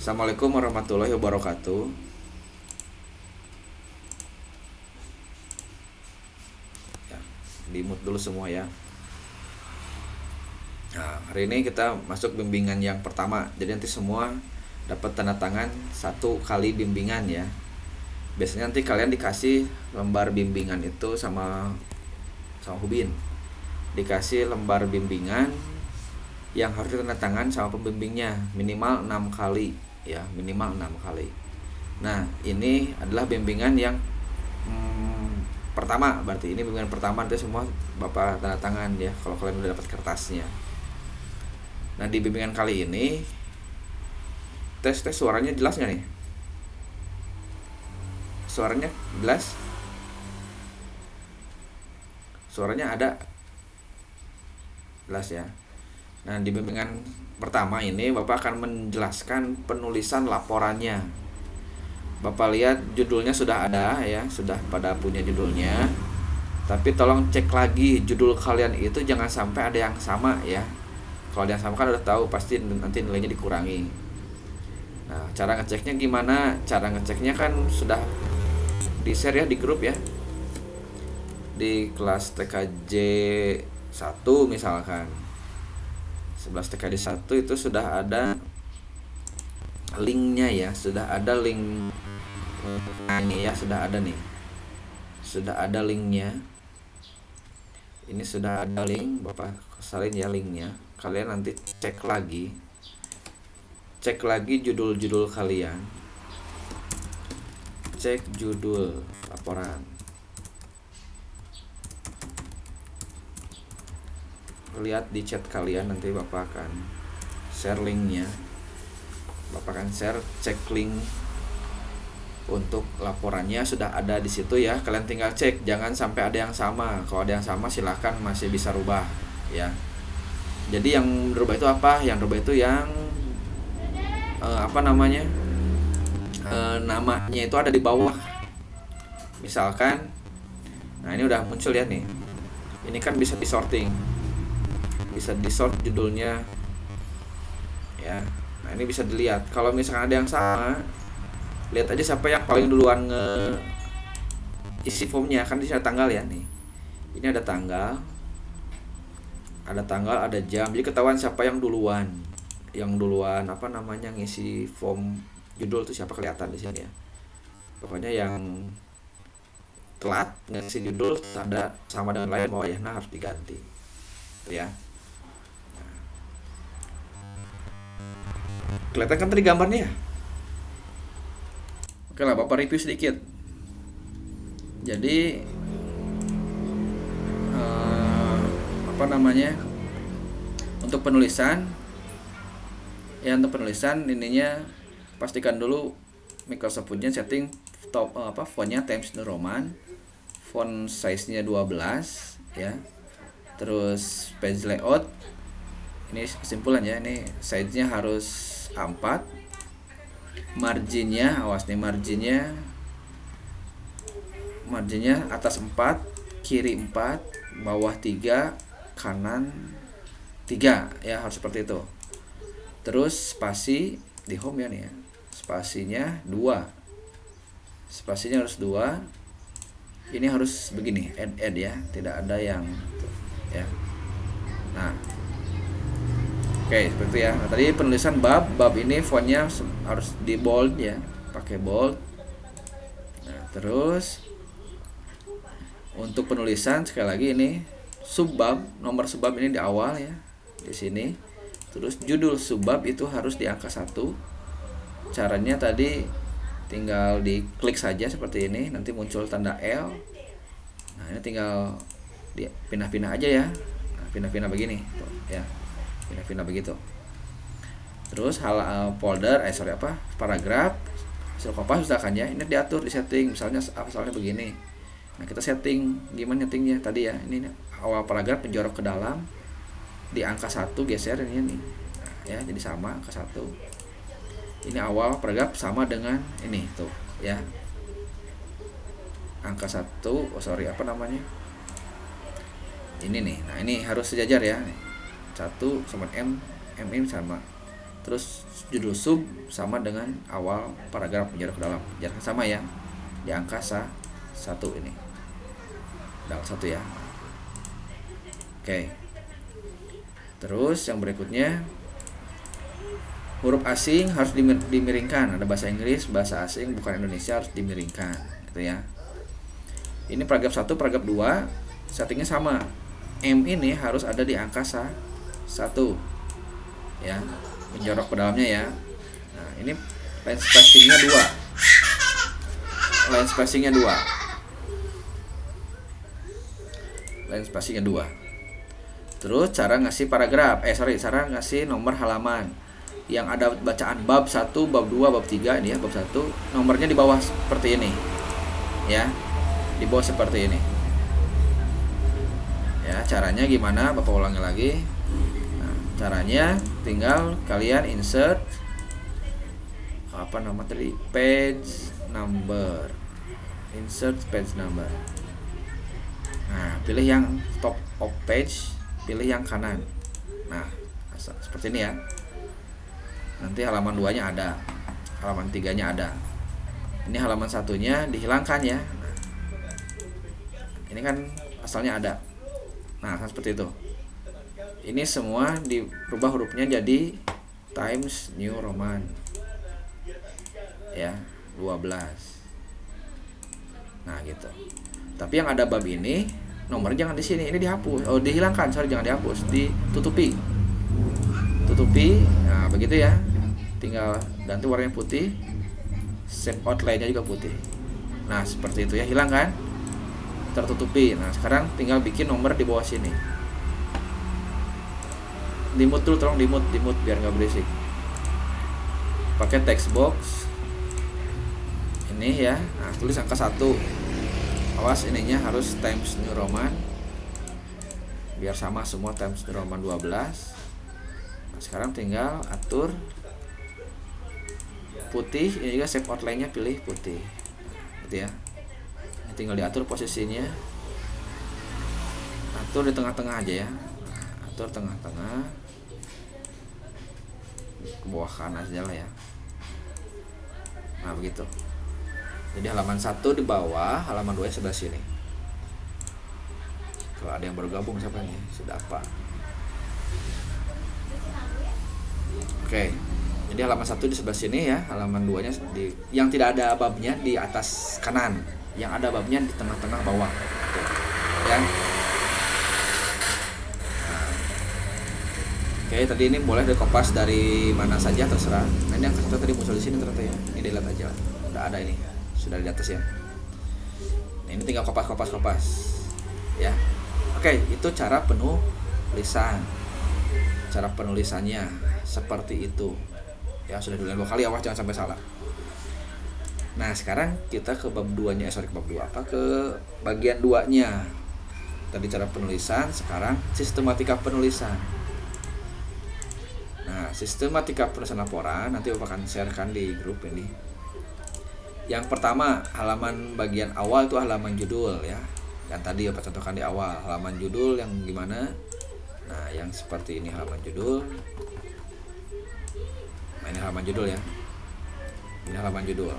Assalamualaikum warahmatullahi wabarakatuh. Ya, di mute dulu semua ya. Nah, hari ini kita masuk bimbingan yang pertama. Jadi nanti semua dapat tanda tangan 1 kali bimbingan ya. Biasanya nanti kalian dikasih lembar bimbingan itu sama Hubin. Dikasih lembar bimbingan yang harus tanda tangan sama pembimbingnya minimal 6 kali ya, minimal 6 kali. Nah, ini adalah bimbingan yang pertama, berarti ini bimbingan pertama, nanti semua Bapak tanda tangan ya kalau kalian udah dapat kertasnya. Nah, di bimbingan kali ini tes suaranya jelas nggak nih? Suaranya jelas? Suaranya ada? Jelas ya. Nah, di bimbingan pertama ini Bapak akan menjelaskan penulisan laporannya. Bapak lihat judulnya sudah ada ya, sudah pada punya judulnya. Tapi tolong cek lagi judul kalian itu jangan sampai ada yang sama ya. Kalau ada yang sama kan udah tahu pasti nanti nilainya dikurangi. Nah, cara ngeceknya gimana? Cara ngeceknya kan sudah di-share ya di grup ya. Di kelas TKJ 1 misalkan. 11 TKJ 1 itu sudah ada linknya ya, sudah ada link. Nah, ini ya sudah ada nih. Sudah ada linknya. Ini sudah ada link, Bapak salin ya linknya. Kalian nanti cek lagi. Cek lagi judul-judul kalian. Cek judul laporan. Lihat di chat kalian, nanti Bapak akan share linknya. Bapak akan share, cek link untuk laporannya sudah ada di situ ya. Kalian tinggal cek, jangan sampai ada yang sama. Kalau ada yang sama silahkan masih bisa rubah ya. Jadi yang berubah itu apa? Yang berubah itu yang namanya itu ada di bawah. Misalkan, nah ini udah muncul ya nih. Ini kan bisa disorting, bisa disort judulnya ya. Nah ini bisa dilihat. Kalau misalkan ada yang sama, lihat aja siapa yang paling duluan isi formnya. Kan di sini ada tanggal ya nih. Ini ada tanggal, ada jam. Jadi ketahuan siapa yang duluan. Yang duluan ngisi form judul itu siapa, kelihatan di sini ya. Pokoknya yang telat ngisi judul ada sama dengan lain bawah ya, nah harus diganti. Itu ya. Kelihatan kan tadi gambarnya ya? Oke lah, Bapak review sedikit. Jadi untuk penulisan ininya pastikan dulu Microsoft Word-nya setting fontnya Times New Roman, font size-nya 12 ya. Terus page layout ini kesimpulan ya, ini size-nya harus A4. Marginnya, awas nih, marginnya atas 4, kiri 4, bawah 3, kanan 3 ya, harus seperti itu. Terus spasi di home ya nih ya, spasinya 2, spasinya harus 2. Ini harus begini, add ya, tidak ada yang ya. Nah, oke, seperti ya. Nah, tadi penulisan bab ini fontnya harus di bold ya, pakai bold. Nah, terus untuk penulisan sekali lagi ini subbab, nomor subbab ini di awal ya, di sini. Terus judul subbab itu harus di angka 1. Caranya tadi tinggal diklik saja seperti ini, nanti muncul tanda L. Nah, ini tinggal pindah-pindah aja ya. Nah, pindah-pindah begini tuh ya. Pindah-pindah begitu. Terus paragraf hasil kopas misalkan ya, ini diatur di setting, misalnya asalnya begini. Nah, kita setting gimana nyetingnya tadi ya. Ini awal paragraf menjorok ke dalam, di angka 1 geser ini nih. Nah, ya, jadi sama angka 1. Ini awal paragraf sama dengan ini tuh ya. Angka 1, ini nih. Nah, ini harus sejajar ya. 1 sama M ini sama. terus judul sub sama dengan awal paragraf menjarak ke dalam, jaraknya sama ya, di angka 1 ini, dalam 1 ya. Oke. Terus yang berikutnya, huruf asing harus dimiringkan. Ada bahasa Inggris, bahasa asing bukan Indonesia harus dimiringkan, gitu ya. Ini paragraf 1, paragraf 2 settingnya sama. M ini harus ada di angka 1 ya, menjorok ke dalamnya ya. Nah, ini line spacingnya 2. Line spacingnya 2. Line spacingnya 2. Terus cara ngasih paragraf, cara ngasih nomor halaman. Yang ada bacaan bab 1, bab 2, bab 3 ini ya, bab 1, nomornya di bawah seperti ini. Ya. Di bawah seperti ini. Ya, caranya gimana? Bapak ulangi lagi. Nah, caranya tinggal kalian insert page number. Insert page number. Nah, pilih yang top of page, pilih yang kanan. Nah, seperti ini ya. Nanti halaman 2-nya ada, halaman 3-nya ada. Ini halaman 1-nya dihilangkan ya. Nah, ini kan asalnya ada. Nah, kan seperti itu. Ini semua dirubah hurufnya jadi Times New Roman. Ya, 12. Nah, gitu. Tapi yang ada bab ini, nomornya jangan di sini, ini dihapus. Oh, dihilangkan, jangan dihapus, ditutupi. Tutupi. Nah, begitu ya. Tinggal ganti warnanya putih. Shape outline-nya juga putih. Nah, seperti itu ya, hilang kan? Tertutupi. Nah, sekarang tinggal bikin nomor di bawah sini. Dimut dulu, tolong dimut biar nggak berisik. Pakai text box ini ya. Nah, tulis angka 1. Awas, ininya harus Times New Roman biar sama semua, Times New Roman 12. Nah, sekarang tinggal atur putih. Ini juga shape outline-nya pilih putih, gitu ya. Ini tinggal diatur posisinya, atur di tengah-tengah aja ya. Atur tengah-tengah, ke bawah kanan aja lah ya. Nah, begitu. Jadi halaman 1 di bawah, halaman 2 sebelah sini. Kalau ada yang baru gabung siapa nih? Sudah apa? Oke. Jadi halaman 1 di sebelah sini ya, halaman 2-nya yang tidak ada babnya di atas kanan, yang ada babnya di tengah-tengah bawah. Tuh. Ya. Nah. Oke, tadi ini boleh dikopas dari mana saja terserah. Nah, ini yang tadi muncul di sini ternyata ya. Ini dilihat aja. Udah ada ini. Sudah di atas ya. Nah, ini tinggal kopas. Ya. Oke, itu cara penulisan. Cara penulisannya seperti itu. Ya, sudah diulang 2 kali, awas jangan sampai salah. Nah, sekarang kita ke bab 2-nya, ke bab 2 apa? Ke bagian 2-nya. Tadi cara penulisan, sekarang sistematika penulisan. Nah, sistematika penulisan laporan nanti Bapak akan sharekan di grup ini. Yang pertama, halaman bagian awal itu halaman judul ya. Yang tadi Bapak contohkan di awal, halaman judul yang gimana? Nah, yang seperti ini halaman judul. Nah, ini halaman judul ya. Ini halaman judul.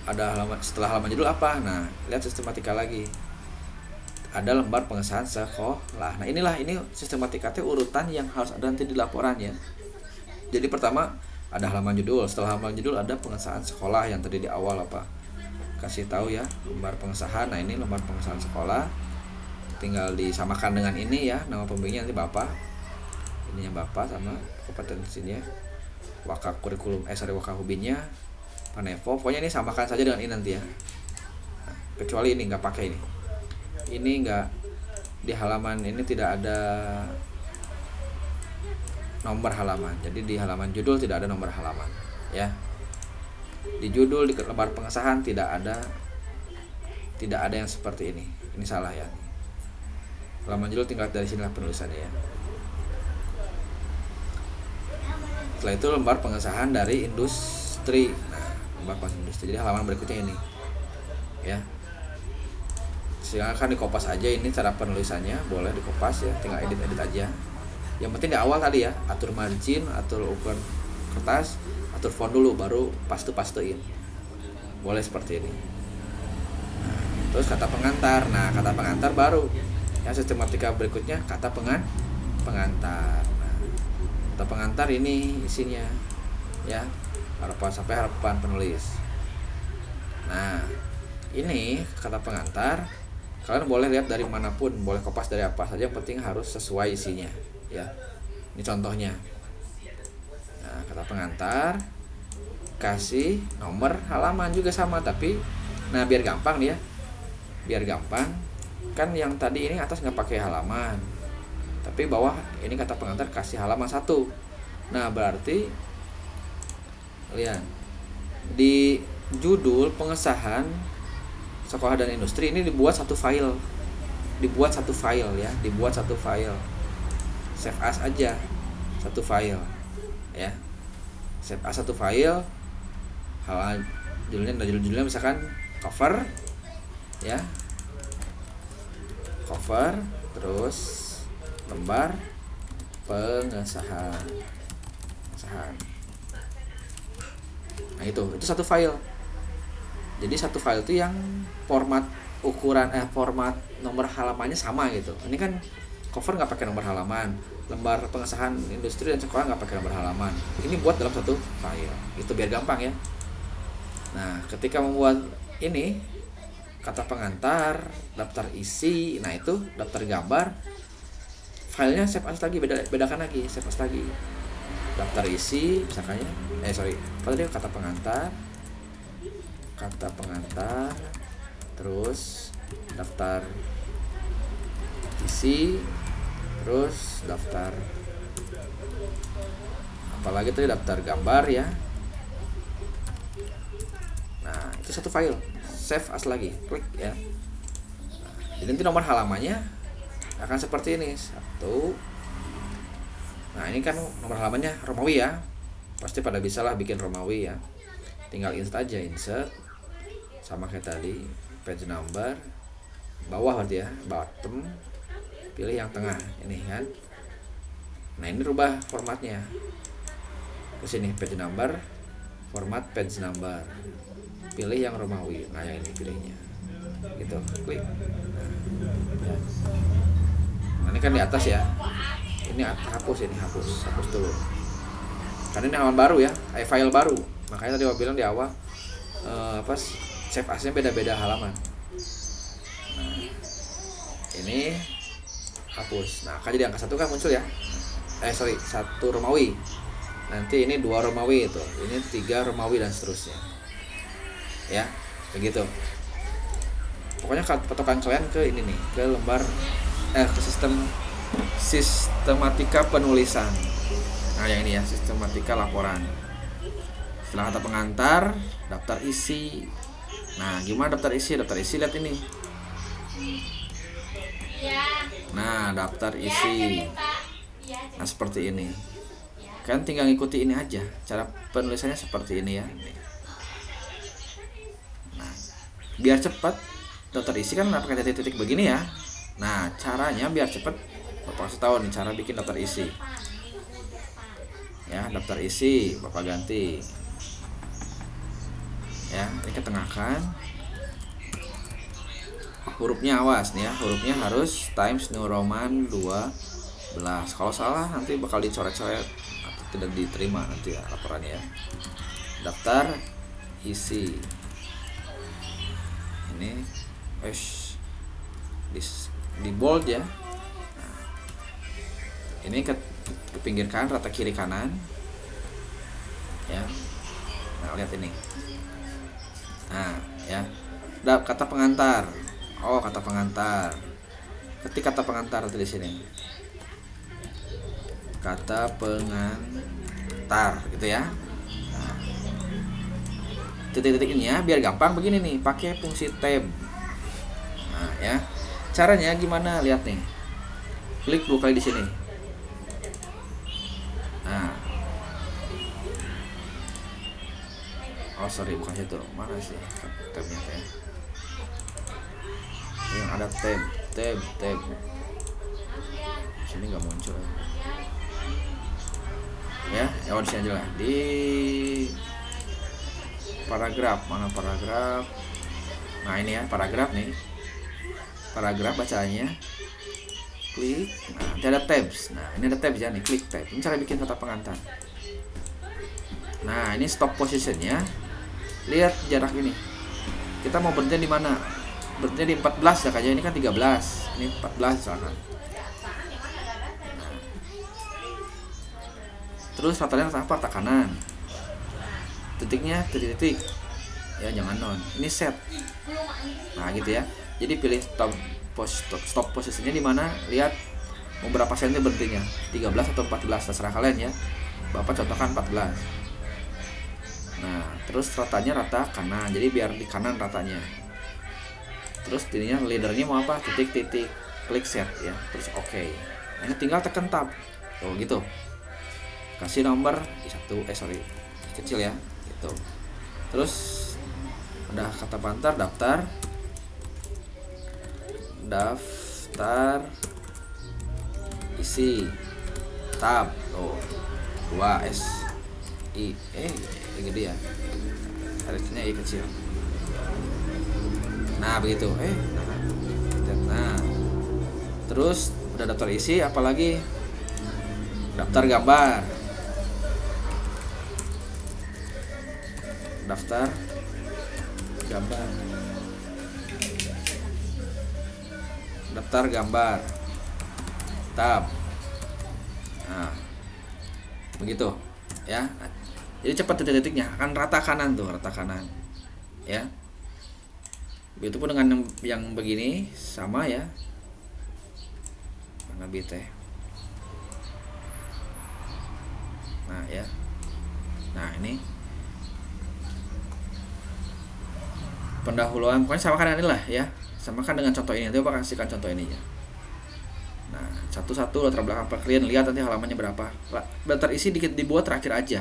Ada halaman, setelah halaman judul apa? Nah, lihat sistematika lagi. Ada lembar pengesahan sekolah. Nah, ini sistematika urutan yang harus ada nanti di laporan ya. Jadi pertama ada halaman judul. Setelah halaman judul ada pengesahan sekolah yang tadi di awal apa? Kasih tahu ya, lembar pengesahan. Nah, ini lembar pengesahan sekolah. Tinggal disamakan dengan ini ya, nama pembimbingnya nanti Bapak. Ininya Bapak sama kompetensinya. Wakahubinnya, Panevo. Pokoknya ini samakan saja dengan ini nanti ya. Nah, kecuali ini nggak pakai ini. Ini nggak, di halaman ini tidak ada nomor halaman. Jadi di halaman judul tidak ada nomor halaman ya. Di judul, di lembar pengesahan tidak ada yang seperti ini. Ini salah ya. Halaman judul tinggal dari sinilah penulisannya ya. Setelah itu lembar pengesahan dari industri. Nah, lembar pengesahan industri. Jadi halaman berikutnya ini ya. Silakan dikopas aja, ini cara penulisannya, boleh dikopas ya, tinggal edit aja. Yang penting di awal tadi ya, atur margin, atur ukuran kertas, atur font dulu, baru pastein. Boleh seperti ini. Nah, terus kata pengantar. Nah, kata pengantar baru yang sistematika berikutnya kata pengantar. Nah, kata pengantar ini isinya ya, harapan sampai harapan penulis. Nah, ini kata pengantar kalian boleh lihat dari manapun, boleh kopas dari apa saja, yang penting harus sesuai isinya ya. Ini contohnya. Nah, kata pengantar kasih nomor halaman juga sama, tapi nah biar gampang nih ya, biar gampang kan yang tadi ini atas nggak pakai halaman, tapi bawah ini kata pengantar kasih halaman 1. Nah, berarti lihat di judul pengesahan sekolah dan industri ini dibuat satu file ya, dibuat satu file, save as aja satu file ya, save as satu file. Judulnya misalkan cover ya, cover, terus lembar pengesahan. Nah, itu satu file. Jadi satu file itu yang format format nomor halamannya sama gitu. Ini kan cover nggak pakai nomor halaman, lembar pengesahan industri dan sekolah nggak pakai nomor halaman. Ini buat dalam satu file. Itu biar gampang ya. Nah, ketika membuat ini kata pengantar, daftar isi, nah itu daftar gambar, filenya save as lagi, bedakan lagi, save as lagi. Daftar isi misalkannya, kata pengantar, terus daftar isi, terus daftar apalagi tadi, daftar gambar ya. Nah, itu satu file, save as lagi, klik ya. Jadi nanti nomor halamannya akan seperti ini 1. Nah, ini kan nomor halamannya Romawi ya, pasti pada bisa lah bikin Romawi ya. Tinggal insert aja, insert sama kayak tadi, page number bawah berarti ya, bottom, pilih yang tengah ini kan. Nah, ini rubah formatnya ke sini, page number, format page number, pilih yang Romawi. Nah, yang ini pilihnya gitu, klik. Nah, ya. Nah, ini kan di atas ya, ini hapus dulu karena ini halaman baru ya, file baru. Makanya tadi aku bilang di awal save as-nya beda-beda halaman. Nah, ini hapus. Nah, kan jadi angka 1 kan muncul ya. 1 Romawi. Nanti ini 2 Romawi itu. Ini 3 Romawi dan seterusnya. Ya, begitu. Pokoknya patokan kalian ke ini nih, ke lembar ke sistematika penulisan. Nah, yang ini ya, sistematika laporan. Setelah kata pengantar, daftar isi. Nah, gimana daftar isi? Daftar isi lihat ini. Nah, daftar isi. Nah, seperti ini. Kan tinggal ngikuti ini aja. Cara penulisannya seperti ini ya. Nah, biar cepat, daftar isi kan pakai titik-titik begini ya. Nah, caranya biar cepat, Bapak kasih tahu nih cara bikin daftar isi. Ya, daftar isi Bapak ganti. Ya, ini ketengahkan. Hurufnya awas nih ya, hurufnya harus Times New Roman 12. Kalau salah nanti bakal dicoret-coret atau tidak diterima nanti ya laporannya ya. Daftar isi. Ini di bold ya. Nah, ini ke pinggir kanan, rata kiri kanan ya. Nah, lihat ini. Nah, ya. Kata pengantar. Oh, kata pengantar. Ketik kata pengantar di sini. Kata pengantar gitu ya. Nah, titik-titik ini ya, biar gampang begini nih, pakai fungsi tab. Nah, ya. Caranya gimana? Lihat nih. Klik 2 kali di sini. Nah. Oh, sorry, bukan situ. Mana sih tabnya ya? Yang ada tab. Sini nggak muncul. Ya di sini aja lah, di paragraf, mana paragraf. Nah ini ya paragraf nih, paragraf bacaannya, klik. Nah nanti ada tabs. Nah ini ada tabs ya nih, klik tab. Ini cara bikin kata pengantar. Nah ini stop positionnya, lihat jarak ini, kita mau berhenti di mana, berhenti di 14 ya kayaknya, ini kan 13, ini 14 misalkan. Terus ratanya apa, rata kanan, titiknya titik-titik ya, jangan non, ini set. Nah gitu ya, jadi pilih stop posisinya di mana, lihat mau berapa senti berhentinya, 13 atau 14 terserah kalian ya. Bapak contohkan 14. Nah terus ratanya rata kanan, jadi biar di kanan ratanya. Terus jadinya leadernya mau apa, titik-titik, klik set ya, terus oke. Nah, ini tinggal tekan tab, oh gitu, kasih nomor kecil ya gitu. Terus udah kata pengantar, daftar isi tab, 2 gede ya, harusnya I kecil. Nah begitu. Nah terus udah daftar isi, apalagi daftar gambar, daftar gambar tab. Nah begitu ya, jadi cepat titik-titiknya akan rata kanan tuh, rata kanan ya. Begitupun dengan yang begini sama ya, mana teh. Nah ya, nah ini pendahuluan, pokoknya samakan inilah ya, samakan dengan contoh ini. Nanti Bapak kasihkan contoh ininya. Nah satu-satu latar belakang klien, lihat nanti halamannya berapa. Daftar isi dibuat terakhir aja,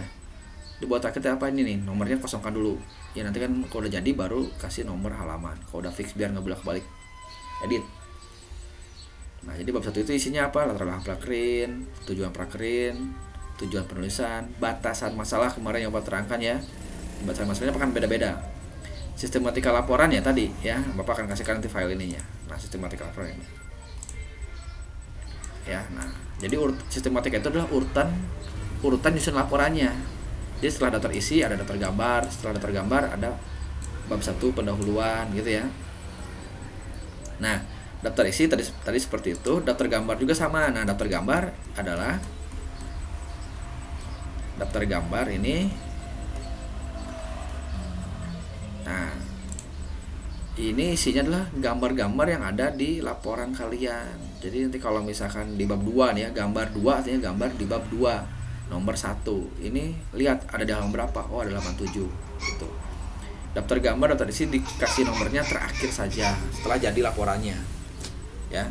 dibuat terakhir apa ini nih, nomornya kosongkan dulu ya, nanti kan kalau udah jadi baru kasih nomor halaman, kalau udah fix biar nggak bolak-balik edit. Nah jadi bab 1 itu isinya apa, latar belakang prakerin, tujuan prakerin, tujuan penulisan, batasan masalah kemarin yang Bapak terangkan ya, batasan masalahnya akan beda-beda. Sistematika laporan ya tadi ya, Bapak akan kasihkan nanti file ininya. Nah sistematika laporan ini ya. Nah jadi sistematika itu adalah urutan nyusun laporannya. Jadi setelah daftar isi ada daftar gambar, setelah daftar gambar ada bab 1 pendahuluan gitu ya. Nah daftar isi tadi seperti itu, daftar gambar juga sama. Nah daftar gambar adalah daftar gambar ini. Nah ini isinya adalah gambar-gambar yang ada di laporan kalian. Jadi nanti kalau misalkan di bab 2 nih ya, gambar 2 artinya gambar di bab 2 nomor 1. Ini lihat ada di halaman berapa, ada halaman 7 gitu. Daftar gambar, daftar isi dikasih nomornya terakhir saja setelah jadi laporannya ya.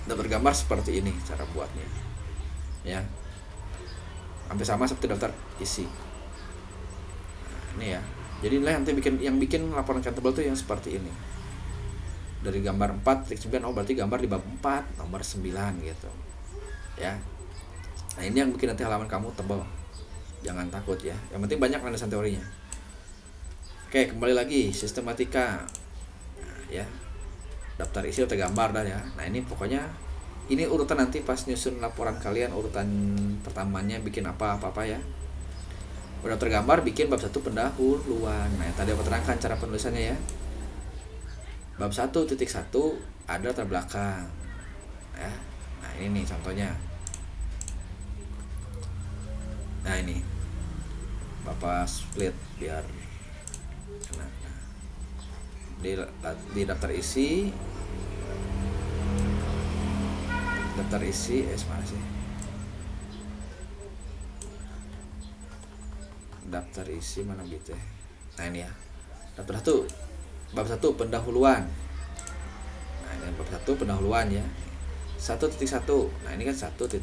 Daftar gambar seperti ini cara buatnya ya, hampir sama seperti daftar isi. Nah, ini ya, jadi nanti bikin laporan akuntabel tuh yang seperti ini, dari gambar 4-9, berarti gambar di bab 4 nomor 9 gitu ya. Nah ini yang bikin nanti halaman kamu tebal, jangan takut ya, yang penting banyak landasan teorinya. Oke, kembali lagi sistematika ya, daftar isi, daftar gambar dah ya. Nah ini pokoknya ini urutan nanti pas nyusun laporan kalian, urutan pertamanya bikin apa ya. Udah daftar gambar bikin bab 1 pendahuluan. Nah tadi aku terangkan cara penulisannya ya. Bab 1.1 ada latar belakang ya. Nah ini nih contohnya. Nah ini Bapak split biar kena. Di daftar isi mana sih, daftar isi mana gitu ya. Nah ini ya, daftar 1 bab 1 pendahuluan. Nah ini bab 1 pendahuluan ya, 1.1. Nah ini kan 1.1,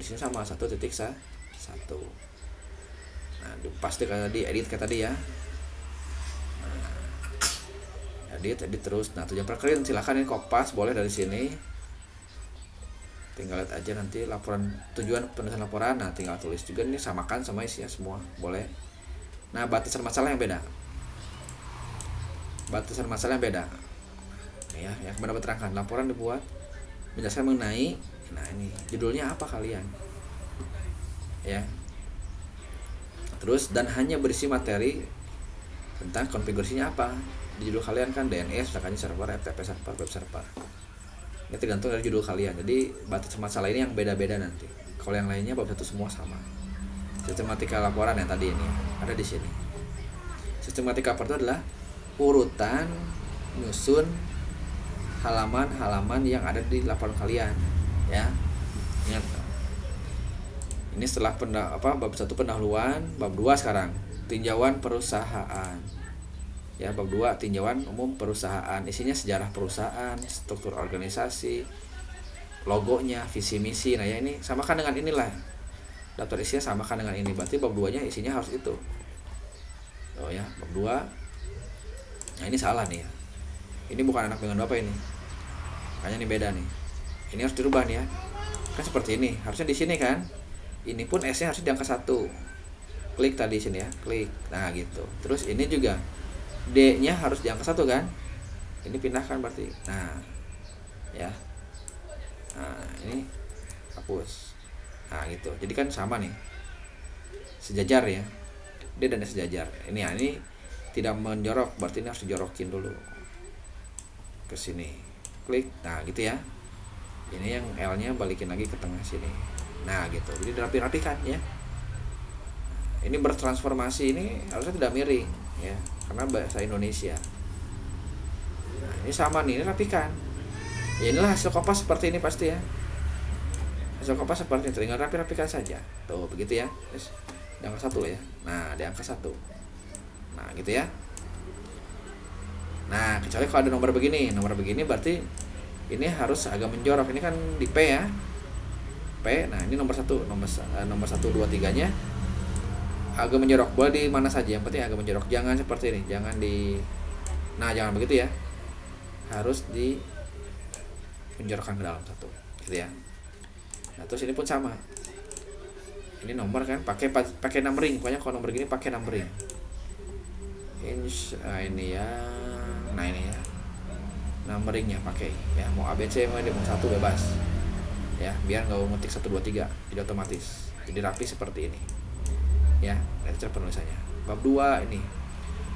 di sini sama 1.1. Nah pasti kayak tadi, edit kayak tadi ya. Nah, edit terus. Nah tujuan prakerin silakan ini kopas boleh dari sini, tinggal lihat aja nanti laporan, tujuan penulisan laporan. Nah tinggal tulis juga nih, samakan sama isinya semua boleh. Nah batasan masalah yang beda, ya yang kemarin terangkan. Laporan dibuat menjelaskan mengenai, nah ini judulnya apa kalian, ya. Terus dan hanya berisi materi tentang konfigurasinya apa. Di judul kalian kan DNS, misalkan server, FTP server, web server. Ini tergantung dari judul kalian. Jadi batas masalah ini yang beda-beda nanti. Kalau yang lainnya bab 1 semua sama. Sistematika laporan yang tadi ini ada di sini. Sistematika laporan itu adalah urutan nyusun halaman-halaman yang ada di laporan kalian, ya. Ingat. Ini setelah bab 1 pendahuluan, bab 2 sekarang tinjauan perusahaan. Ya, bab 2 tinjauan umum perusahaan. Isinya sejarah perusahaan, struktur organisasi, logonya, visi misi. Nah, ya ini samakan dengan inilah. Daftar isinya samakan dengan ini. Berarti bab 2-nya isinya harus itu. Oh ya, bab 2. Nah, ini salah nih ya. Ini bukan anak dengan Bapak ini. Makanya ini beda nih. Ini harus dirubah nih ya. Kan seperti ini. Harusnya di sini kan. Ini pun S-nya harus di angka 1. Klik tadi sini ya, klik. Nah, gitu. Terus ini juga D-nya harus di angka 1 kan? Ini pindahkan berarti. Nah, ya. Nah, ini hapus. Nah, gitu. Jadi kan sama nih. Sejajar ya. D dan S sejajar. Ini ya, ini tidak menjorok, berarti ini harus dijorokin dulu. Ke sini. Klik. Nah, gitu ya. Ini yang L-nya balikin lagi ke tengah sini. Nah gitu, jadi dirapi-rapikan ya. Ini bertransformasi, ini harusnya tidak miring ya, karena bahasa Indonesia. Nah ini sama nih, ini rapikan. Ya inilah hasil kopas seperti ini pasti ya. Hasil kopas seperti ini, tinggal rapi-rapikan saja. Tuh begitu ya. Terus di angka 1 ya. Nah di angka 1. Nah gitu ya. Nah kecuali kalau ada nomor begini berarti ini harus agak menjorok. Ini kan di P ya. P, nah ini nomor 1 2 3 nya agak menjorok, boleh di mana saja, yang penting agak menjorok, jangan seperti ini, jangan jangan begitu ya, harus di menjorokkan ke dalam 1 gitu ya. Nah terus ini pun sama, ini nomor kan pakai numbering, pokoknya kalau nomor gini pakai numbering. Ini ya, nah ini ya numberingnya pakai ya, mau ABC mau 1 bebas ya, biar nggak ngetik 1 2 3, jadi otomatis jadi rapi seperti ini ya. Nah, cara penulisannya. Bab 2 ini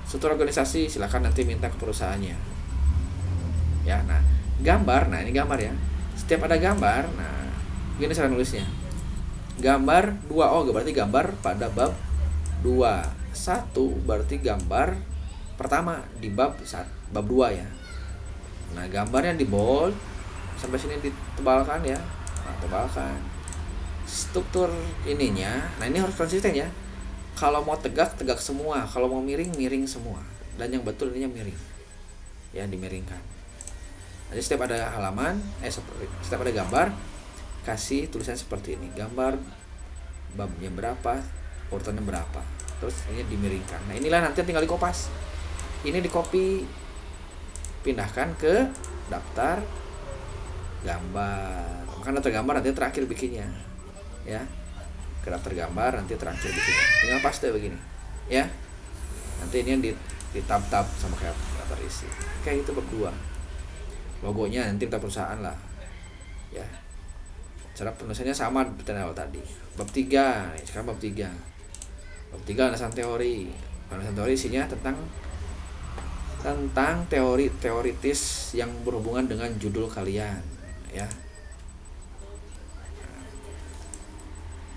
struktur organisasi, silakan nanti minta ke perusahaannya ya. Nah gambar, nah ini gambar ya, setiap ada gambar, nah gini cara nulisnya, gambar 2O berarti gambar pada bab 2, 1 berarti gambar pertama di bab 2 ya. Nah gambarnya di bold sampai sini ditebalkan ya. Nah, tebalkan struktur ininya. Nah ini harus konsisten ya. Kalau mau tegak semua, kalau mau miring semua, dan yang betul ininya miring ya, dimiringkan. Jadi setiap ada halaman setiap ada gambar kasih tulisan seperti ini, gambar babnya berapa, urutannya berapa, terus ini dimiringkan. Nah inilah nanti tinggal dikopas, ini di copy, pindahkan ke daftar gambar. Kan daftar gambar nanti terakhir bikinnya ya, ke daftar gambar nanti terakhir bikinnya, tinggal paste begini ya. Nanti ini yang di tab sama kayak daftar isi kayak itu. Bab 2 logonya nanti kita perusahaan lah ya, cara penulisannya sama seperti awal tadi. Bab 3 nih, sekarang bab 3 landasan teori. Landasan teori isinya tentang teori teoritis yang berhubungan dengan judul kalian ya.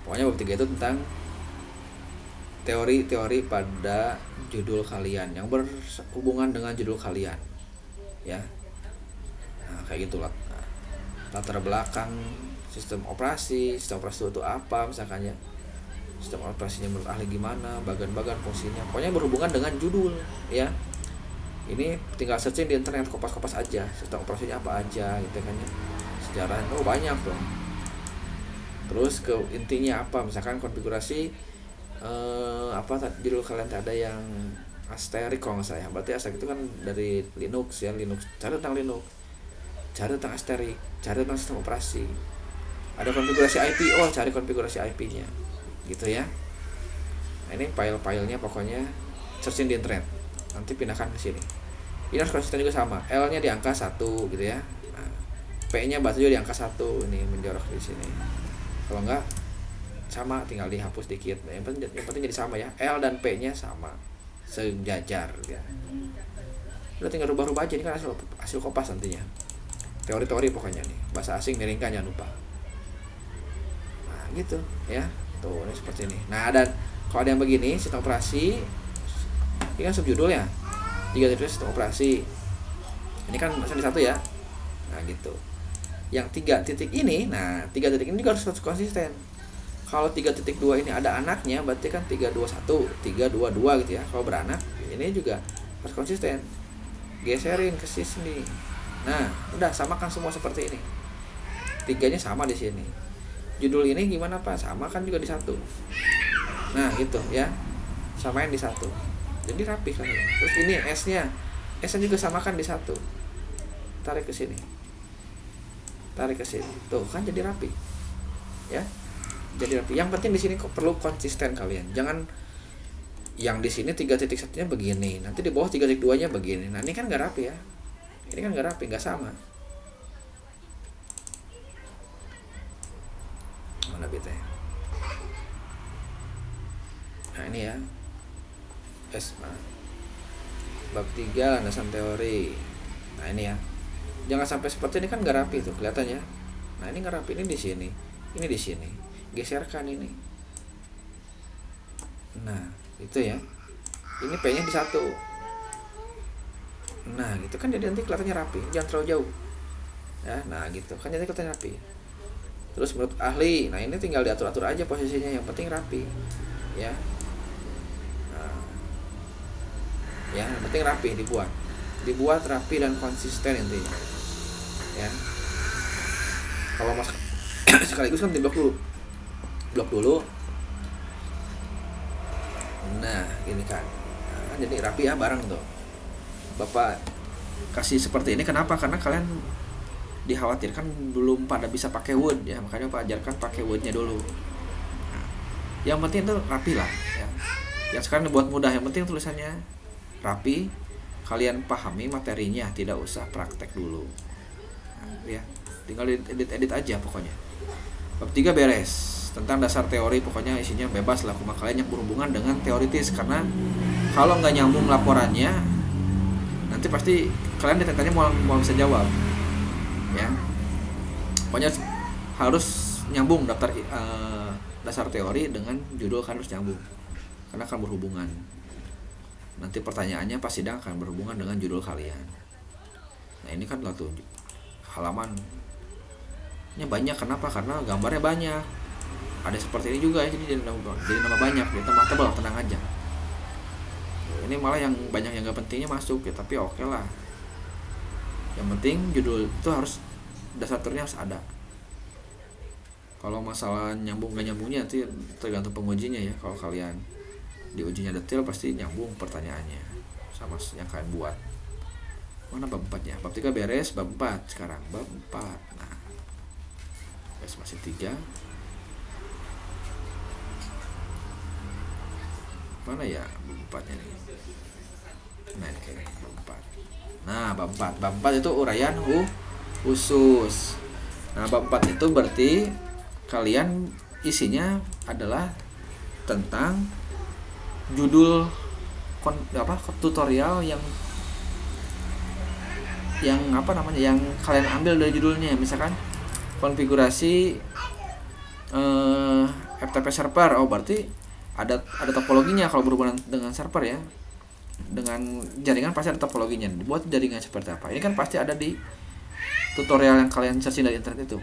Pokoknya bab 3 itu tentang teori-teori pada judul kalian yang berhubungan dengan judul kalian ya. Nah kayak gitulah. Latar belakang sistem operasi itu apa misalkan ya, sistem operasinya menurut ahli gimana, bagian-bagian fungsinya, pokoknya berhubungan dengan judul ya. Ini tinggal searching di internet, kopas-kopas aja sistem operasinya apa aja gitu kan ya, sejarah banyak dong. Terus ke intinya apa, misalkan konfigurasi judul kalian ada yang Asterix kalau nggak salah, berarti Asterix itu kan dari Linux ya. Linux, cari tentang Linux, cari tentang Asterix, cari tentang sistem operasi Ada konfigurasi IP, cari konfigurasi IP-nya gitu ya. Nah, ini file-filenya pokoknya searching di internet, nanti pindahkan ke sini. Ini harus konsisten juga sama, L-nya di angka 1 gitu ya. Nah, P-nya baca juga di angka 1, ini menjorok di sini. Kalau enggak sama, tinggal dihapus dikit. Nah, yang penting jadi sama ya, L dan P-nya sama, sejajar ya. Udah tinggal rubah-rubah aja, ini kan hasil kopas nantinya. Teori-teori pokoknya nih, bahasa asing miringkan jangan lupa. Nah gitu ya, tuh ini seperti ini. Nah, dan kalau ada yang begini, sistem operasi ini kan subjudul ya, 3 titik sistem operasi ini kan masih di 1 ya. Nah gitu, yang 3 titik ini, nah 3 titik ini juga harus konsisten. Kalau 3.2 ini ada anaknya, berarti kan 321, 322 gitu ya. Kalau beranak, ini juga harus konsisten. Geserin ke sini. Nah, udah samakan semua seperti ini. 3-nya sama di sini. Judul ini gimana Pak? Sama kan juga di 1. Nah, gitu ya. Samain di 1. Jadi rapi kan ya. Terus ini S-nya. S-nya juga samakan di 1. Tarik ke sini. Tarik ke sini. Tuh, kan jadi rapi. Ya. Jadi rapi. Yang penting di sini kok perlu konsisten kalian. Jangan yang di sini 3.1-nya begini, nanti di bawah 3.2-nya begini. Nah, ini kan nggak rapi ya. Ini kan nggak rapi, nggak sama. Mana beta? Nah, ini ya. Bab 3 landasan teori. Nah, ini ya. Jangan sampai seperti ini, kan nggak rapi tuh kelihatannya. Nah, ini nggak rapi, ini di sini. Ini di sini. Geserkan ini. Nah, itu ya. Ini P-nya di 1. Nah, gitu kan jadi nanti kelihatannya rapi, jangan terlalu jauh. Ya, nah gitu kan jadi kelihatannya rapi. Terus menurut ahli, nah ini tinggal diatur-atur aja posisinya, yang penting rapi. Ya. Nah, ya, yang penting rapi dibuat. Dibuat rapi dan konsisten intinya. Ya. Kalau mas sekaligus kan diblok dulu. Blok dulu. Nah, gini kan. Nah, jadi rapi ya bareng tuh. Bapak kasih seperti ini kenapa? Karena kalian dikhawatirkan belum pada bisa pakai Word ya, makanya Pak ajarkan pakai Word-nya dulu. Nah, yang penting itu rapi lah ya. Yang sekarang dibuat mudah, yang penting tulisannya rapi, kalian pahami materinya, tidak usah praktek dulu. Nah, ya, tinggal edit aja pokoknya. Bab 3 beres. Tentang dasar teori pokoknya isinya bebas lah, cuma kalian yang berhubungan dengan teoritis, karena kalau nggak nyambung laporannya nanti pasti kalian ditanya mau bisa jawab ya. Pokoknya harus nyambung daftar dasar teori dengan judul, kan harus nyambung karena akan berhubungan. Nanti pertanyaannya pas sidang akan berhubungan dengan judul kalian. Nah, ini kan tuh halamannya banyak. Kenapa? Karena gambarnya banyak. Ada seperti ini juga ya, jadi nama banyak, dia tambah tebal, tenang aja. Ini malah yang banyak yang gak pentingnya masuk ya, tapi oke lah. Yang penting judul itu harus, dasar teorinya harus ada. Kalau masalah nyambung gak nyambungnya nanti tergantung pengujinya ya. Kalau kalian diujinya detail pasti nyambung pertanyaannya sama yang kalian buat. Mana bab 4 ya? Bab 3 beres, bab 4 sekarang. Bab 4. Nah, masih 3. Mana ya bab 4-nya nih? Nah, ini kayaknya bab 4. Nah, bab 4. Bab 4 itu uraian khusus. Nah, bab 4 itu berarti kalian isinya adalah tentang judul tutorial yang yang kalian ambil dari judulnya. Misalkan konfigurasi FTP server. Oh, berarti ada topologinya kalau berhubungan dengan server ya. Dengan jaringan pasti ada topologinya. Dibuat jaringan seperti apa? Ini kan pasti ada di tutorial yang kalian searching dari internet itu.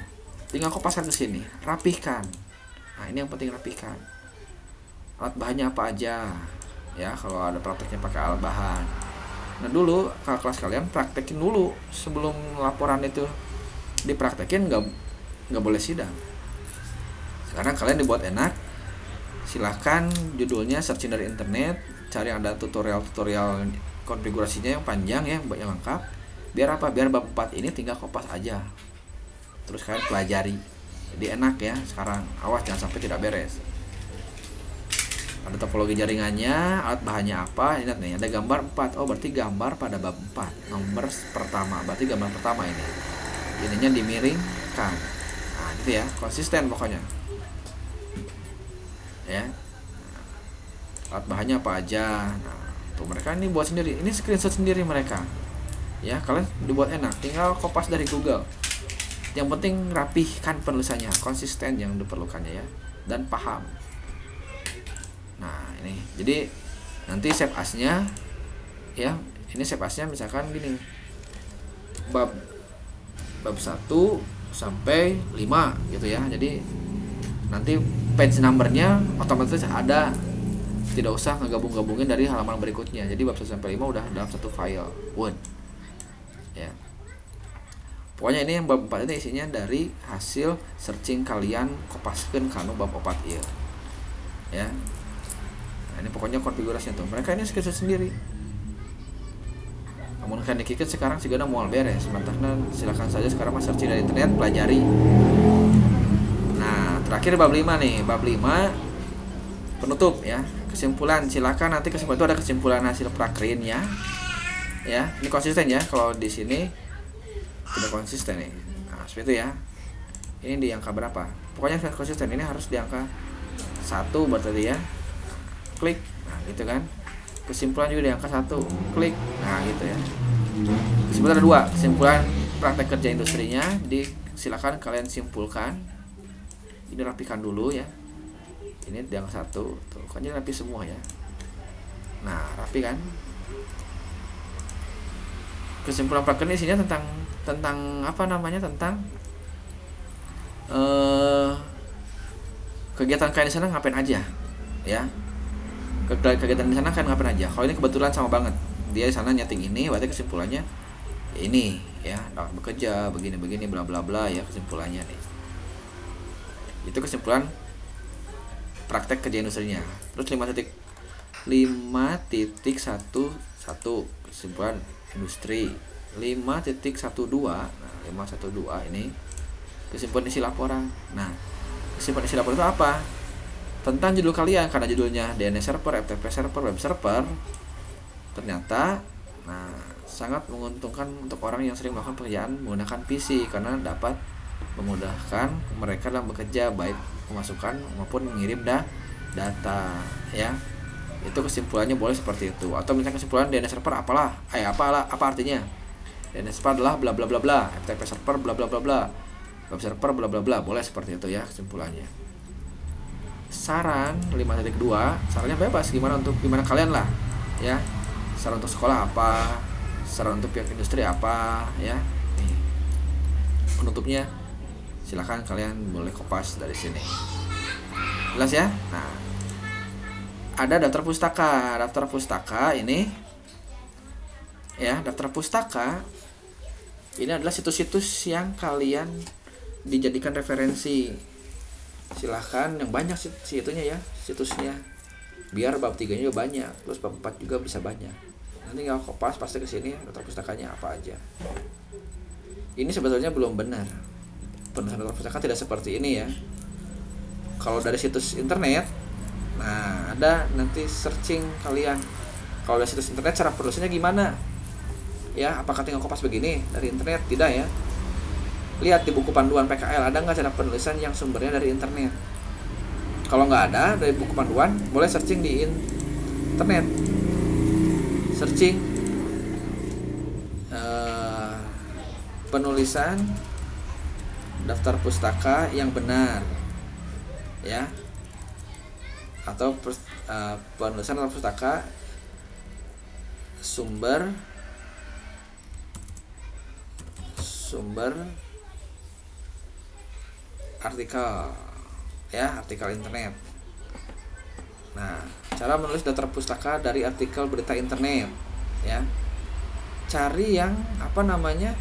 Tinggal kopaskan ke sini, rapihkan. Nah, ini yang penting, rapihkan. Alat bahannya apa aja? Ya, kalau ada prakteknya pakai alat bahan. Nah, dulu kakak kelas kalian praktekin dulu sebelum laporan itu dipraktekin, nggak boleh sidang. Sekarang kalian dibuat enak. Silahkan judulnya searching dari internet, cari ada tutorial konfigurasinya yang panjang ya, yang lengkap. Biar apa? Biar bab 4 ini tinggal kopas aja. Terus kalian pelajari. Jadi enak ya sekarang. Awas jangan sampai tidak beres. Ada topologi jaringannya, alat bahannya apa. Ingat nih, ada gambar 4. Oh, berarti gambar pada bab 4. Nomor pertama. Berarti gambar pertama ini. Ininya dimiringkan. Nah, gitu ya. Konsisten pokoknya. Ya. Alat bahannya apa aja. Nah, tuh mereka ini buat sendiri. Ini screenshot sendiri mereka. Ya, kalian dibuat enak. Tinggal kopas dari Google. Yang penting rapihkan penulisannya, konsisten yang diperlukannya ya, dan paham. Nah, ini. Jadi nanti shape as-nya ya, ini shape as-nya misalkan gini. Bab 1 sampai 5 gitu ya. Jadi nanti page number-nya otomatis ada. Tidak usah ngegabung-gabungin dari halaman berikutnya. Jadi bab 1 sampai 5 udah dalam satu file Word. Ya. Pokoknya ini yang bab 4 ini isinya dari hasil searching kalian kopaskeun kana bab 4 ieu. Ya. Nah, ini pokoknya konfigurasinya tuh. Mereka ini screenshot sendiri. Namun kan dikikit sekarang sih mau beres. Mantapna silakan saja sekarang mas searching dari internet, pelajari. Nah, terakhir bab 5 nih. Bab 5 penutup ya. Kesimpulan, silakan nanti kesimpulan itu ada kesimpulan hasil prakrin ya. Ya, ini konsisten ya. Kalau di sini tidak konsisten nih. Nah, seperti itu ya. Ini di angka berapa? Pokoknya konsisten ini harus di angka 1 berarti ya. Klik. Nah, gitu kan. Kesimpulan juga di angka 1. Klik. Nah, gitu ya. Kesimpulan ada 2. Kesimpulan praktek kerja industrinya silakan kalian simpulkan. Ini rapikan dulu ya. Ini di angka 1. Tuh, kan jadi rapi semua ya. Nah, rapi kan? Kesimpulan praktek ini isinya tentang apa namanya, tentang kegiatan kalian di sana ngapain aja ya. Kegiatan di sana kan ngapain aja. Kalau ini kebetulan sama banget, dia di sana nyeting ini, berarti kesimpulannya ini ya, dapat bekerja begini bla bla bla ya, kesimpulannya nih. Itu kesimpulan praktek kerja industrinya. Terus 5.1.1 kesimpulan industri. 5.12. Nah, 5.12 ini kesimpulan isi laporan. Nah, kesimpulan isi laporan itu apa? Tentang judul kalian, karena judulnya DNS server, FTP server, web server. Ternyata sangat menguntungkan untuk orang yang sering melakukan pekerjaan menggunakan PC, karena dapat memudahkan mereka dalam bekerja, baik pemasukan maupun mengirim data ya. Itu kesimpulannya boleh seperti itu. Atau misalnya kesimpulan DNS server apa artinya? DNS server adalah bla bla bla bla, FTP server bla bla bla bla, web server bla bla bla, boleh seperti itu ya kesimpulannya. Saran 5.2, sarannya bebas, gimana kalian lah ya. Saran untuk sekolah apa, saran untuk pihak industri apa ya. Nih, penutupnya silakan kalian boleh kopas dari sini. Jelas ya? Nah, ada daftar pustaka ini ya. Daftar pustaka ini adalah situs-situs yang kalian dijadikan referensi. Silahkan yang banyak situnya ya, situsnya, biar bab 3 juga banyak, terus bab 4 juga bisa banyak. Nanti tinggal kopas pasti ke sini daftar pustakanya apa aja. Ini sebetulnya belum benar. Penulisan daftar pustaka tidak seperti ini ya. Kalau dari situs internet, nah ada nanti searching kalian. Kalau dari situs internet cara penulisannya gimana? Ya, apakah tinggal kopas begini dari internet? Tidak ya. Lihat di buku panduan PKL, ada nggak cara penulisan yang sumbernya dari internet? Kalau nggak ada dari buku panduan, boleh searching di internet. Searching penulisan daftar pustaka yang benar ya, atau penulisan daftar pustaka sumber artikel ya, artikel internet. Nah, cara menulis daftar pustaka dari artikel berita internet ya. Cari yang apa namanya,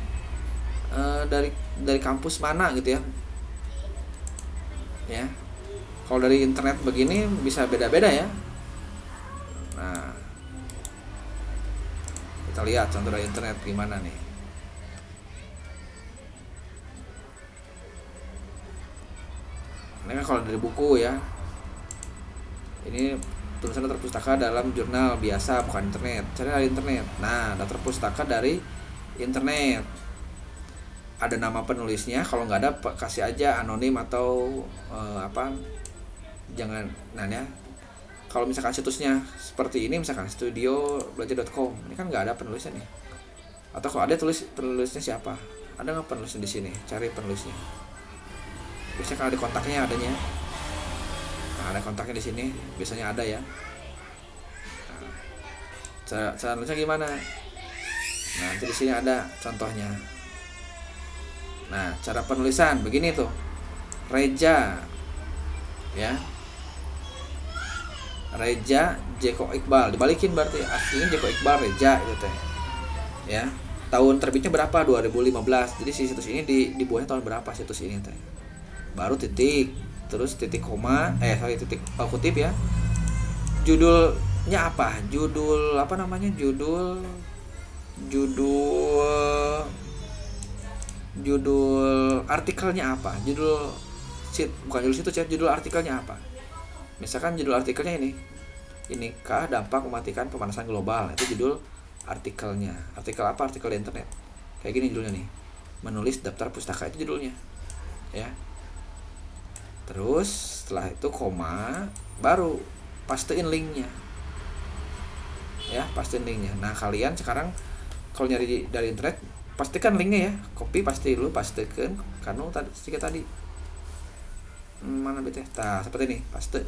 dari kampus mana gitu ya. Ya. Kalau dari internet begini bisa beda-beda ya. Nah, kita lihat contoh dari internet gimana nih. Ini kan kalau dari buku ya, ini tulisan daftar pustaka dalam jurnal biasa, bukan internet. Cari dari internet. Nah, daftar pustaka dari internet. Ada nama penulisnya. Kalau nggak ada, kasih aja anonim atau jangan. Nah ya, kalau misalkan situsnya seperti ini, misalkan studiobelajar.com, ini kan nggak ada penulisnya nih. Atau kalau ada, penulisnya siapa? Ada nggak penulisnya di sini? Cari penulisnya. Biasanya kan ada kontaknya, adanya. Nah, ada kontaknya di sini, biasanya ada ya. Nah, cara nulisnya gimana? Nah, nanti di sini ada contohnya. Nah, cara penulisan begini tuh. Reja, ya. Reja Jeko Iqbal, dibalikin berarti aslinya Jeko Iqbal Reja itu teh. Ya. Tahun terbitnya berapa? 2015. Jadi si situs ini dibuatnya tahun berapa situs ini teh? Baru titik, terus titik koma, titik kutip ya. Judulnya apa? Judul artikelnya apa? Bukan judul situs ya, judul artikelnya apa? Misalkan judul artikelnya inikah dampak mematikan pemanasan global, itu judul artikelnya. Artikel apa? Artikel di internet. Kayak gini judulnya nih, menulis daftar pustaka, itu judulnya ya. Terus setelah itu koma, baru pastein linknya ya, pastein linknya. Nah, kalian sekarang kalau nyari dari internet, pastikan linknya ya, copy pasti dulu, pastekan karena tadi mana bete, seperti ini, paste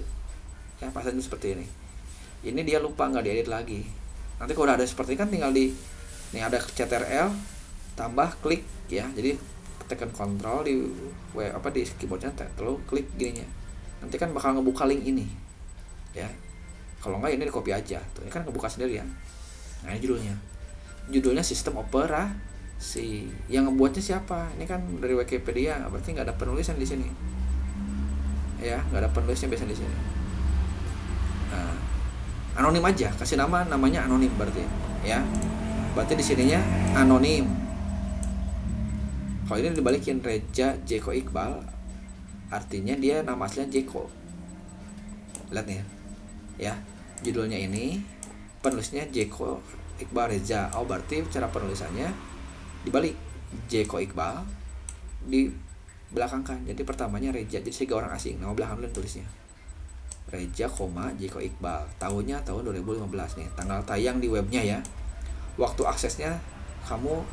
ya, paste itu seperti ini. Ini dia lupa nggak diedit lagi. Nanti kalau udah ada seperti ini kan tinggal nih ada CTRL tambah klik ya. Jadi tekan kontrol di di keyboardnya, lalu klik gininya. Nanti kan bakal ngebuka link ini ya. Kalau nggak ini di copy aja tuh, ini kan ngebuka sendiri ya. Nah, ini judulnya sistem operasi. Yang ngebuatnya siapa? Ini kan dari Wikipedia, berarti nggak ada penulisan di sini ya, nggak ada penulisnya biasa di sini. Nah, anonim aja, kasih namanya anonim berarti ya. Berarti di sininya anonim. Kalau ini dibalikin Reja Jeko Iqbal, artinya dia nama aslinya Jeko. Lihat nih ya, judulnya ini, penulisnya Jeko Iqbal Reza. Oh, berarti cara penulisannya dibalik, Jeko Iqbal di belakangkan. Jadi pertamanya Reja, jadi tiga orang asing, nama belakang dulu tulisnya Reja, Jeko Iqbal. Tahunnya tahun 2015 nih. Tanggal tayang di webnya ya. Waktu aksesnya kamu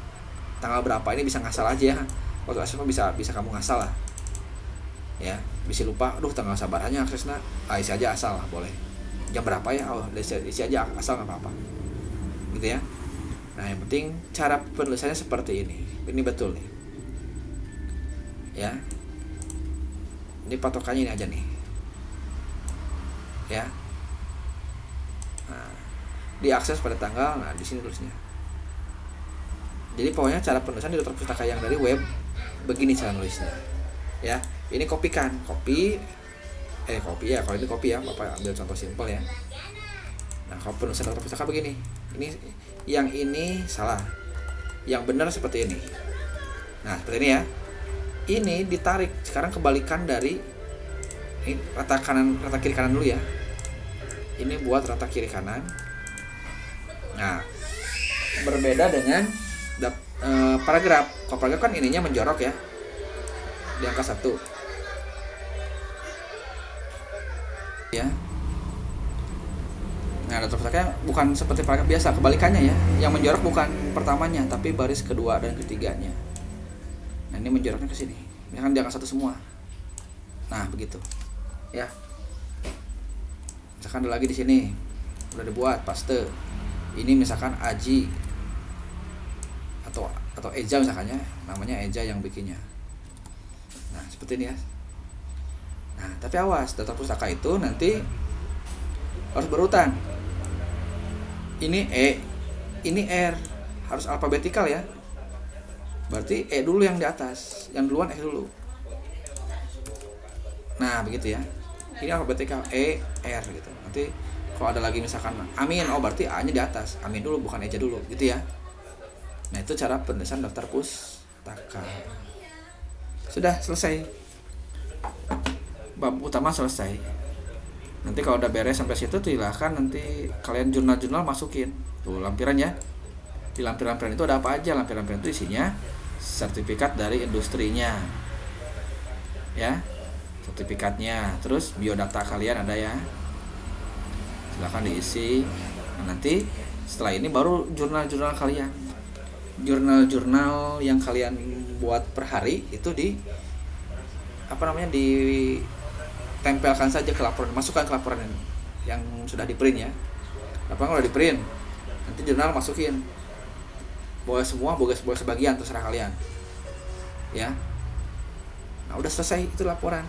tanggal berapa ini bisa ngasal aja ya. Waktu aksesnya bisa kamu ngasal lah. Ya, bisa lupa, tanggal sabarannya aksesnya. Isi aja asal lah, boleh. Jam berapa ya? Isi aja asal enggak apa-apa. Gitu ya. Nah, yang penting cara penulisannya seperti ini. Ini betul nih. Ya. Ini patokannya ini aja nih. Ya. Nah, diakses pada tanggal, nah di sini tulisnya. Jadi pokoknya cara penulisan di daftar pustaka yang dari web begini cara nulisnya. Ya, ini kopi ya. Kalau ini kopi ya, Bapak ambil contoh simpel ya. Nah, kalau penulisan daftar pustaka begini. Yang ini salah. Yang benar seperti ini. Nah, seperti ini ya. Ini ditarik, sekarang kebalikan dari ini rata kiri kanan dulu ya. Ini buat rata kiri kanan. Nah, berbeda dengan paragraf. Kalau paragraf kan ininya menjorok ya, di angka 1 ya. Nah, daftar pustaka bukan seperti paragraf biasa, kebalikannya ya. Yang menjorok bukan pertamanya, tapi baris kedua dan ketiganya. Nah, ini menjoroknya ke sini. Ini kan di angka 1 semua. Nah, begitu ya. Misalkan ada lagi di sini udah dibuat paste. Ini misalkan Aji atau Eja misalkannya, namanya Eja yang bikinnya. Nah, seperti ini ya. Nah, tapi awas, daftar pustaka itu nanti harus berurutan. Ini E, ini R, harus alfabetikal ya. Berarti E dulu yang di atas, yang duluan E dulu. Nah, begitu ya. Ini alfabetikal E, R gitu. Nanti kalau ada lagi misalkan Amin, berarti A-nya di atas. Amin dulu, bukan Eja dulu, gitu ya. Nah, itu cara penulisan daftar pustaka. Sudah selesai. bab utama selesai. Nanti kalau udah beres sampai situ silahkan nanti kalian jurnal-jurnal masukin tuh lampiran ya. Di lampiran-lampiran itu ada apa aja? Lampiran-lampiran itu isinya sertifikat dari industrinya ya, sertifikatnya, terus biodata kalian ada ya, silahkan diisi. Nah, nanti setelah ini baru jurnal-jurnal kalian, jurnal-jurnal yang kalian buat per hari itu di ditempelkan saja ke laporan, masukkan ke laporan yang sudah di print ya. Laporan udah di print, nanti jurnal masukin, boleh semua, boleh sebagian, terserah kalian ya. Nah udah selesai itu laporan.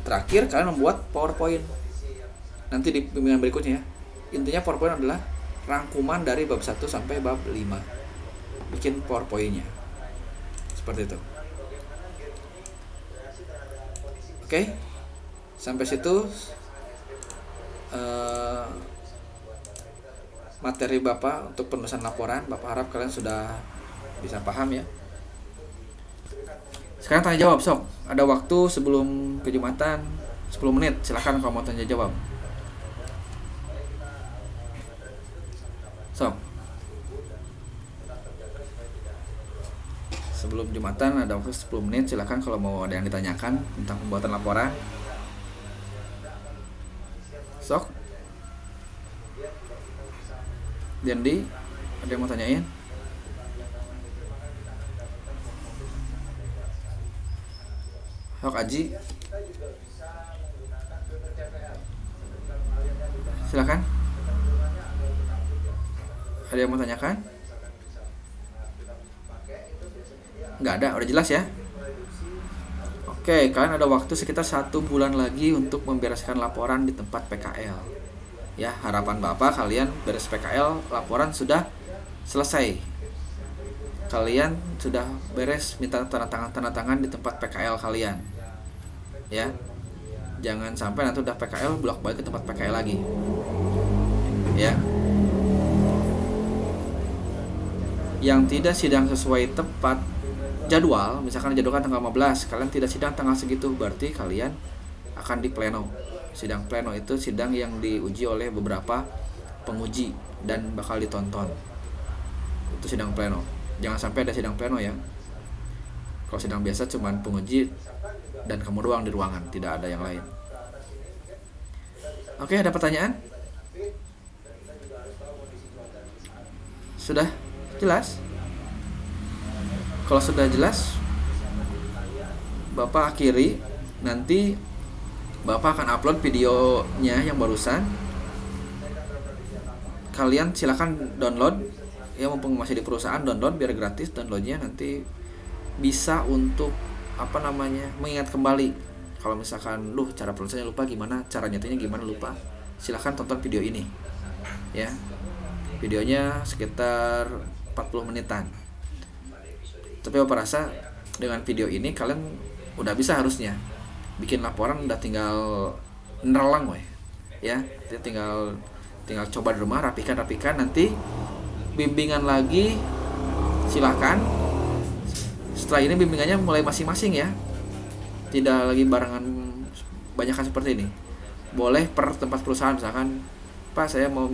Terakhir kalian membuat PowerPoint nanti di bimbingan berikutnya ya. Intinya PowerPoint adalah rangkuman dari bab 1 sampai bab 5. Bikin PowerPoint-nya seperti itu. Oke, sampai situ materi Bapak untuk penulisan laporan. Bapak harap kalian sudah bisa paham ya. Sekarang tanya jawab sok. Ada waktu sebelum ke Jumatan 10 menit. Silakan kalau mau tanya jawab. Sok. Sebelum Jumatan ada waktu 10 menit. Silakan kalau mau ada yang ditanyakan tentang pembuatan laporan. Sok. Dendi, ada yang mau tanyain? Sok Aji, silakan. Ada yang mau tanyakan? Nggak ada, udah jelas ya. Oke, kalian ada waktu sekitar 1 bulan lagi untuk membereskan laporan di tempat PKL. Ya, harapan Bapak kalian beres PKL, laporan sudah selesai. Kalian sudah beres minta tanda tangan di tempat PKL kalian. Ya. Jangan sampai nanti udah PKL bolak-balik ke tempat PKL lagi. Ya. Yang tidak sidang sesuai tepat jadwal, misalkan dijadwalkan tanggal 15, kalian tidak sidang tanggal segitu, berarti kalian akan di pleno. Sidang pleno itu sidang yang diuji oleh beberapa penguji dan bakal ditonton. Itu sidang pleno. Jangan sampai ada sidang pleno ya. Kalau sidang biasa cuman penguji dan kamu doang di ruangan, tidak ada yang lain. Oke, ada pertanyaan? Sudah jelas? Kalau sudah jelas, Bapak akhiri. Nanti Bapak akan upload videonya yang barusan. Kalian silakan download ya, mumpung masih di perusahaan, download biar gratis. Downloadnya nanti bisa untuk mengingat kembali. Kalau misalkan cara penulisannya lupa gimana, cara nyetinya gimana lupa, silakan tonton video ini ya. Videonya sekitar 40 menitan. Tapi Bapak rasa dengan video ini kalian udah bisa harusnya bikin laporan, udah tinggal nerelang we ya. Tinggal coba di rumah, rapikan, nanti bimbingan lagi silahkan. Setelah ini bimbingannya mulai masing-masing ya, tidak lagi barengan banyakan seperti ini. Boleh per tempat perusahaan, misalkan Pak saya mau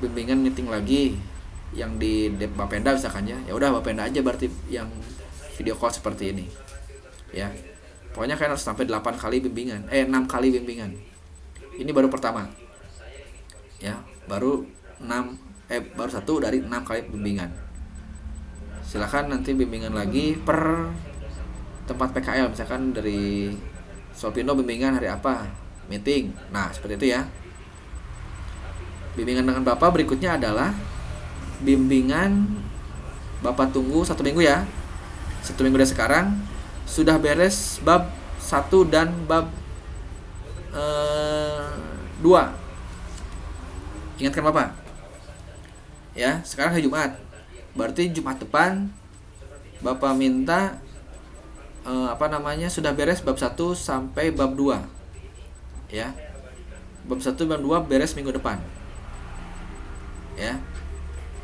bimbingan meeting lagi yang di Bapenda misalkan ya udah Bapenda aja berarti yang video call seperti ini ya. Pokoknya kalian harus sampai 8 kali bimbingan, 6 kali bimbingan. Ini baru pertama ya, baru 1 dari 6 kali bimbingan. Silakan nanti bimbingan lagi per tempat PKL, misalkan dari Solpindo bimbingan hari apa, meeting. Nah seperti itu ya. Bimbingan dengan Bapak berikutnya adalah bimbingan Bapak tunggu 1 minggu ya. 1 minggu dari sekarang sudah beres bab 1 dan bab 2. Ingatkan Bapak ya, sekarang hari Jumat, berarti Jumat depan Bapak minta sudah beres bab 1 sampai bab 2 ya. Bab 1 bab 2 beres minggu depan ya.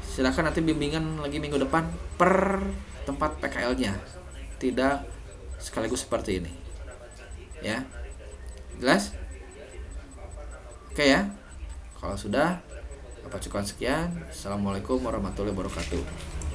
Silakan nanti bimbingan lagi minggu depan per tempat PKL-nya, tidak sekaligus seperti ini ya. Jelas? Oke ya. Kalau sudah, dapat cukup sekian. Assalamualaikum warahmatullahi wabarakatuh.